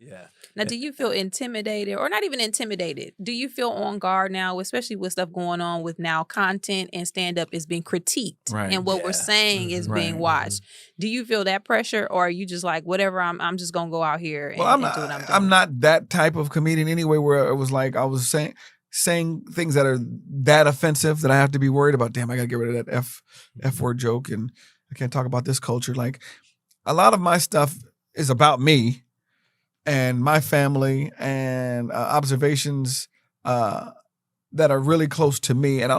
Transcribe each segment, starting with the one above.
Yeah. Now, do you feel intimidated or not even intimidated? Do you feel on guard now, especially with stuff going on with now content and stand-up is being critiqued and what we're saying is being watched? Do you feel that pressure or are you just like, whatever, I'm just going to go out here and, do what I'm doing? I'm not that type of comedian anyway where it was like I was saying things that are that offensive that I have to be worried about. Damn, I got to get rid of that F word joke and I can't talk about this culture. Like a lot of my stuff is about me and my family and observations that are really close to me. And I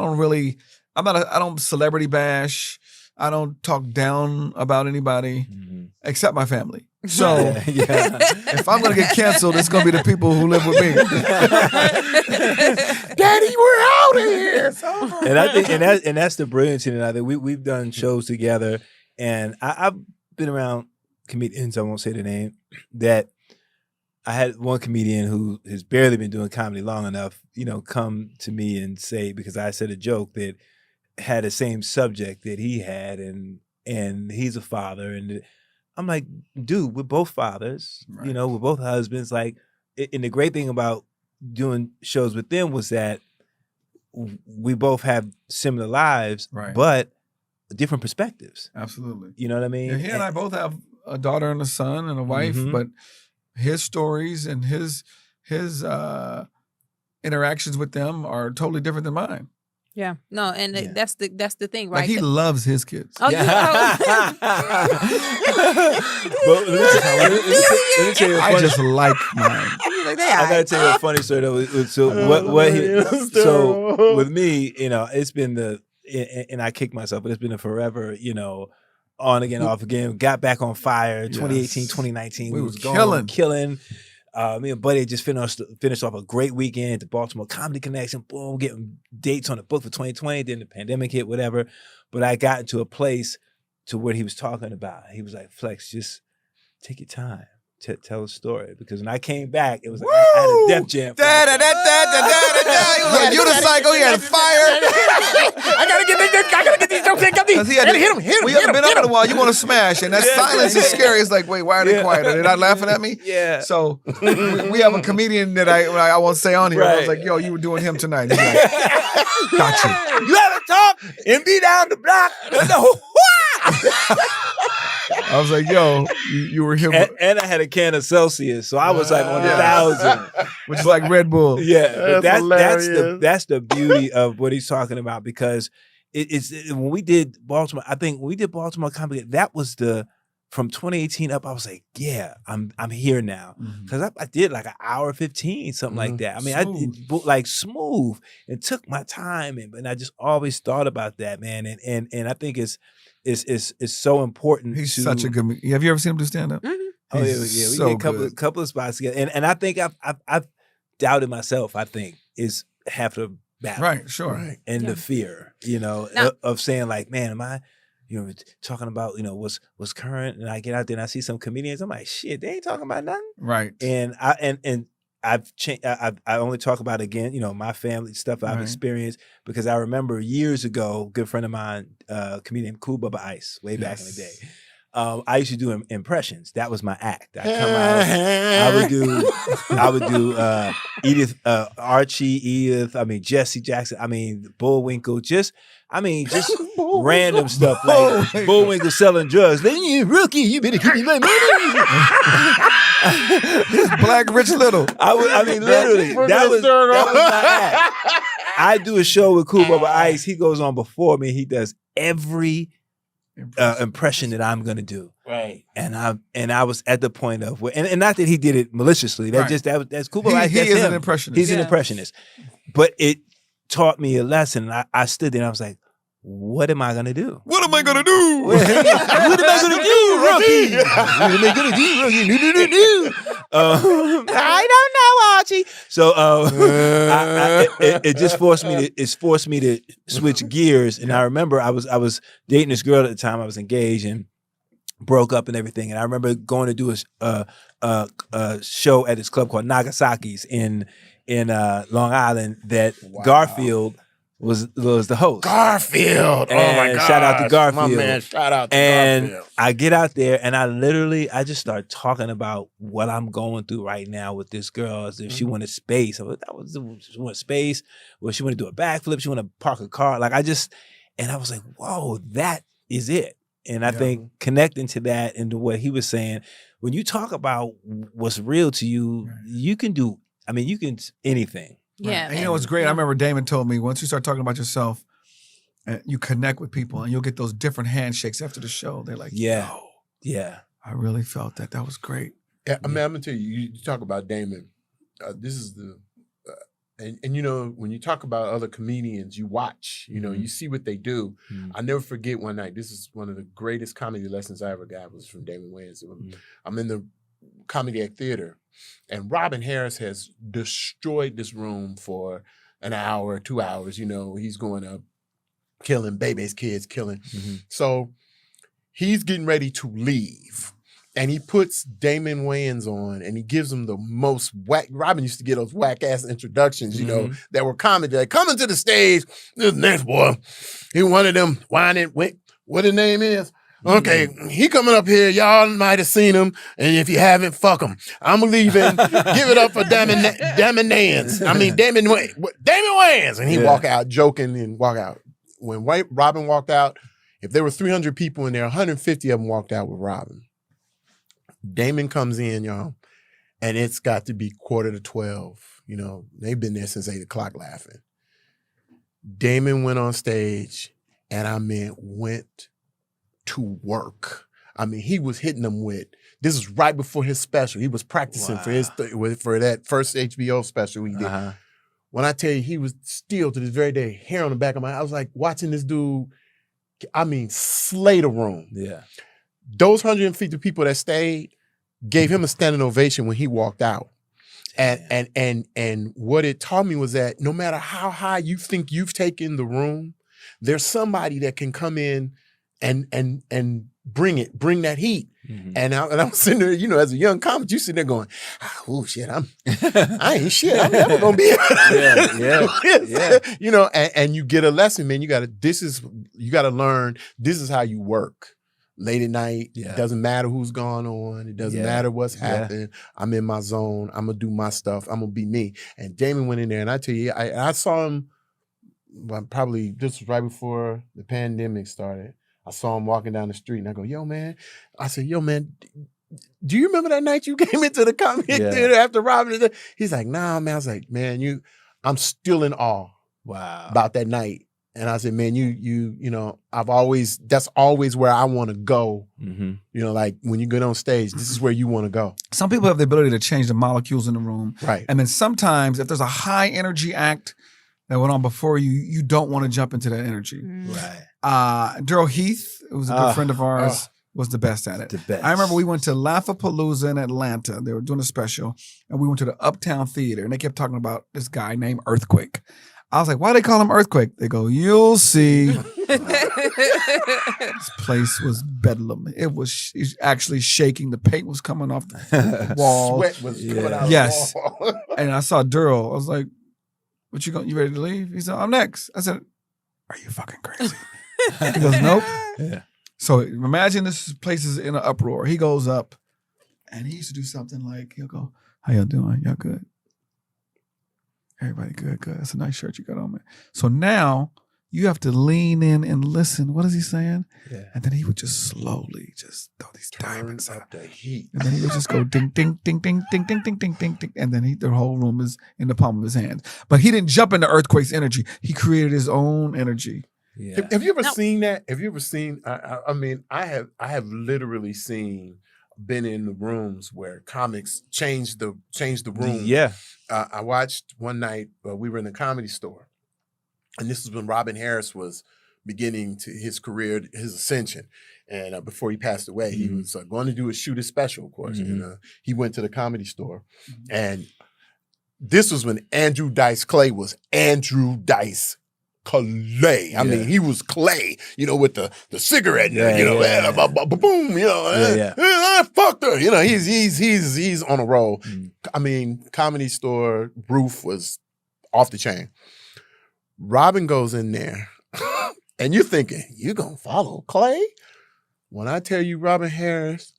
don't celebrity bash. I don't talk down about anybody except my family. So if I'm going to get canceled, it's going to be the people who live with me. Daddy, we're out of here. And I think, and that's the brilliance in it. I think we've done shows together, and I've been around comedians. I won't say the name. That I had one comedian who has barely been doing comedy long enough, come to me and say, because I said a joke that had the same subject that he had, and he's a father, and I'm like, dude, we're both fathers, we're both husbands. Like, and the great thing about doing shows with them was that we both have similar lives, but different perspectives. Absolutely. You know what I mean? Yeah, he and I both have a daughter and a son and a wife, but his stories and his interactions with them are totally different than mine. Yeah, no, and that's the thing, right? Like he loves his kids. Oh, yeah. But let me tell you I just like mine. I gotta tell you a funny story though. So with me, it's been and I kick myself, but it's been a forever, on again, off again. Got back on fire. 2018, 2019, we was killing. Me and Buddy just finished off a great weekend at the Baltimore Comedy Connection. Boom, getting dates on the book for 2020. Then the pandemic hit, whatever. But I got into a place to what he was talking about. He was like, Flex, just take your time. Tell a story. Because when I came back, it was like I had a Def Jam. He was a unicycle. He had a fire. I gotta get these jokes in. Got these. We haven't been up in a while. You want to smash. And that silence is scary. It's like, wait, why are they quiet? Are they not laughing at me? Yeah. So we have a comedian that I won't say on here. I was like, yo, you were doing him tonight. He's like, got you. You haven't talked and be down the block. I was like, yo, you were him. And I had a can of Celsius, so I was like on 1,000. Which is like Red Bull. Yeah, but that's the beauty of what he's talking about, because when we did Baltimore, I think when we did Baltimore Comedy, that was from 2018 up, I was like, yeah, I'm here now. Because I did like an hour 15, something like that. I mean, smooth. I did like smooth and took my time, and I just always thought about that, man. And I think it's so important. He's such a good. Have you ever seen him do stand up? Oh yeah. We did a couple of spots together, and I think I've doubted myself. I think is half the battle, right? Sure, and the fear, of saying like, man, am I, talking about what's current, and I get out there and I see some comedians, I'm like, shit, they ain't talking about nothing, right? And I've changed. I only talk about, again, my family stuff I've experienced, because I remember years ago, a good friend of mine, comedian Cool Bubba Ice, way back in the day. I used to do impressions. That was my act. I'd come out. I would do Edith, Archie, Edith. I mean Jesse Jackson. Bullwinkle. Just random stuff like Bullwinkle selling drugs. Then you rookie, you better give me my money. Black Rich Little. Literally, that was my act. I do a show with Cool Bubba Ice. He goes on before me. He does every impression that I'm gonna do, right? And I was at the point of and not that he did it maliciously. That's Cool Bubba Ice. He is an impressionist. He's an impressionist, but it taught me a lesson. And I stood there and I was like, what am I gonna do? What am I gonna do? What am I gonna do, Rookie? What am I gonna do, Rookie? I don't know, Archie. So it just forced me to switch gears. And I remember I was dating this girl at the time. I was engaged and broke up and everything. And I remember going to do a show at this club called Nagasaki's in Long Island that Garfield was the host. Garfield. Oh my God. Shout out to Garfield. My man, shout out to and Garfield. I get out there and I just start talking about what I'm going through right now with this girl. As if she wanted space. She wanted space. Well, she wanted to do a backflip. She wanted to park a car. Like I was like, whoa, that is it. And I think connecting to that and to what he was saying, when you talk about what's real to you, you can do, you can anything. Yeah. And you know what's great? I remember Damon told me once you start talking about yourself, you connect with people and you'll get those different handshakes after the show. They're like, yo, I really felt that. That was great. Yeah, I'm going to tell you, you talk about Damon. This is the, and you know, when you talk about other comedians, you watch, you know, you see what they do. I never forget one night, this is one of the greatest comedy lessons I ever got was from Damon Wayans. I'm in the Comedy Act Theater and Robin Harris has destroyed this room for an hour, 2 hours. You know, he's going up, killing baby's kids, killing. So he's getting ready to leave. And he puts Damon Wayans on and he gives him the most whack. Robin used to get those whack ass introductions, you know, that were comedy. Like, coming to the stage, this next boy, he one of them whining, what his name is? Okay, he coming up here. Y'all might have seen him. And if you haven't, fuck him. I'm leaving. Give it up for Damon Wayans. Damon Wayans. And he walk out joking and walk out. When Robin walked out, if there were 300 people in there, 150 of them walked out with Robin. Damon comes in, y'all, and it's got to be 11:45. You know, they've been there since 8 o'clock laughing. Damon went on stage and went to work. He was hitting them with, this is right before his special. He was practicing for that first HBO special he did. When I tell you, he was still to this very day, hair on the back of I was like watching this dude, slay the room. Yeah. Those 150 people that stayed gave him a standing ovation when he walked out. And what it taught me was that no matter how high you think you've taken the room, there's somebody that can come in and bring that heat. And I'm sitting there, you know, as a young comic, you sitting there going, oh shit, I ain't shit. I'm never gonna be yeah. You know, and you get a lesson, man. You gotta learn, this is how you work. Late at night, it doesn't matter who's going on. It doesn't matter what's happening. I'm in my zone. I'm going to do my stuff. I'm going to be me. And Damon went in there, and I tell you, I saw him probably, this was right before the pandemic started. I saw him walking down the street, and I go, yo, man. I said, yo, man, do you remember that night you came into the comedy theater after Robin? He's like, nah, man. I was like, man, I'm still in awe about that night. And I said, man, you know, that's always where I want to go. You know, like when you get on stage, this is where you want to go. Some people have the ability to change the molecules in the room. Right. And then sometimes if there's a high energy act that went on before you, you don't want to jump into that energy. Right. Daryl Heath, who was a good friend of ours, was the best at it. The best. I remember we went to Laugh-A-Palooza in Atlanta. They were doing a special. And we went to the Uptown Theater. And they kept talking about this guy named Earthquake. I was like, why do they call him Earthquake? They go, you'll see. This place was bedlam. It was actually shaking. The paint was coming off the wall. Sweat was coming out yes. of the wall. And I saw Daryl. I was like, you ready to leave? He said, I'm next. I said, are you fucking crazy? He goes, nope. Yeah. So imagine this place is in an uproar. He goes up and he used to do something like, he'll go, how y'all doing? Y'all good? Everybody good. That's a nice shirt you got on, man. So now you have to lean in and listen. What is he saying? Yeah. And then he would just slowly just throw these diamonds up the heat. And then he would just go ding, ding, ding, ding, ding, ding, ding, ding, ding, ding. And then the whole room is in the palm of his hands. But he didn't jump into Earthquake's energy. He created his own energy. Yeah. Have you ever seen that? Have you ever seen, I have literally been in the rooms where comics changed the room. Yeah. I watched one night, we were in the Comedy Store, and this is when Robin Harris was beginning to his career, his ascension. And before he passed away, he was going to shoot his special, of course. And he went to the Comedy Store. And this was when Andrew Dice Clay was Andrew Dice Clay. I mean, he was Clay, you know, with the cigarette, boom, you know, I fucked her. You know, he's on a roll. I mean, Comedy Store roof was off the chain. Robin goes in there, and you're thinking, you gonna follow Clay? When I tell you Robin Harris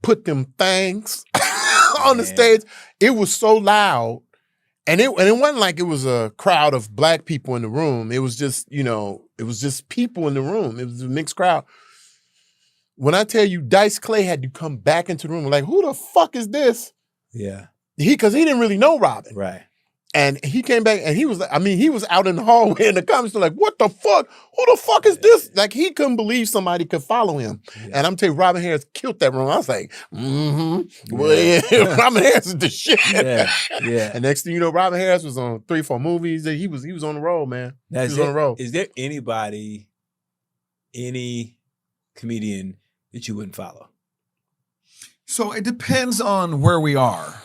put them things on the stage, it was so loud. And it wasn't like it was a crowd of black people in the room. It was just, it was just people in the room. It was a mixed crowd. When I tell you Dice Clay had to come back into the room, like, who the fuck is this? Yeah. Because he didn't really know Robin. Right. And he came back and he was out in the hallway in the comments like, what the fuck? Who the fuck is this? Like, he couldn't believe somebody could follow him. Yeah. And I'm telling you, Robin Harris killed that room. I was like, Well, yeah. Robin Harris is the shit. Yeah. Yeah. And next thing you know, Robin Harris was on 3-4 movies. He was on the road, man. He was on the road. Is there any comedian that you wouldn't follow? So it depends on where we are.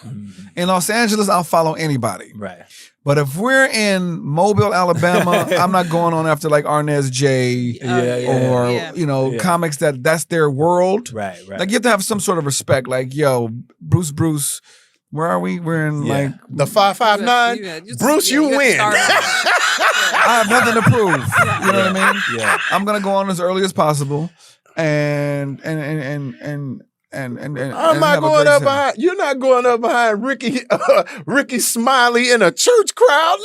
In Los Angeles, I'll follow anybody. Right. But if we're in Mobile, Alabama, I'm not going on after like Arnez J or comics that's their world. Right. Like you have to have some sort of respect. Like, yo, Bruce, where are we? We're in like the 559. Bruce, you win. I have nothing to prove. You know what I mean? Yeah. I'm gonna go on as early as possible, and I'm not going up behind. You're not going up behind Ricky Smiley in a church crowd.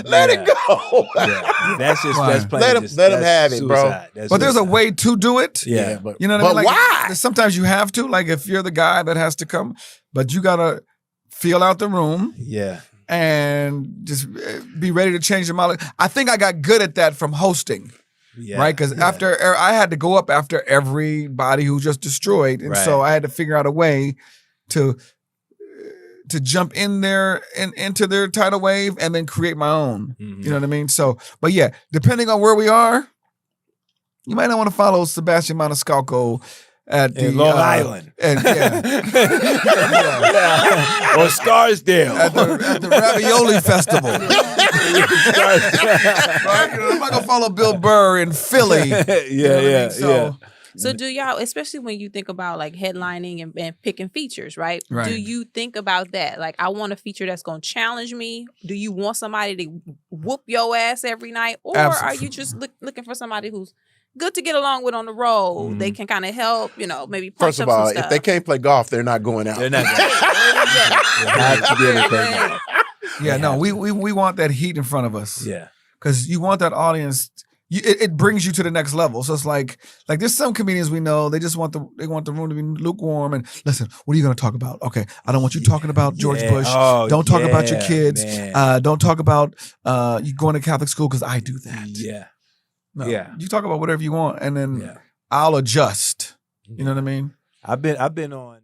Let it go. Yeah. That's let him have it, bro. But there's a way to do it. Yeah, but you know what I mean? Like, why? Sometimes you have to. Like if you're the guy that has to come, but you gotta feel out the room. Yeah. And just be ready to change the model. I think I got good at that from hosting. Yeah, right, because after I had to go up after everybody who just destroyed, and so I had to figure out a way to jump in there and into their tidal wave and then create my own. You know what I mean? So, but yeah, depending on where we are, you might not want to follow Sebastian Maniscalco at the Long Island, or Scarsdale at the Ravioli Festival. I'm not gonna follow Bill Burr in Philly. So do y'all, especially when you think about like headlining and picking features, right? Do you think about that? Like, I want a feature that's gonna challenge me. Do you want somebody to whoop your ass every night, or are you just looking for somebody who's good to get along with on the road? They can kind of help, maybe punch First of all, if they can't play golf, they're not going out. They're not going Yeah, no, we want that heat in front of us. Yeah. Because you want that audience, it brings you to the next level. So it's like there's some comedians we know, they just want the room to be lukewarm and listen, what are you going to talk about? Okay, I don't want you talking about George Bush. Don't talk about your kids. Don't talk about you going to Catholic school because I do that. Yeah. No, you talk about whatever you want, and then I'll adjust. You know what I mean? I've been on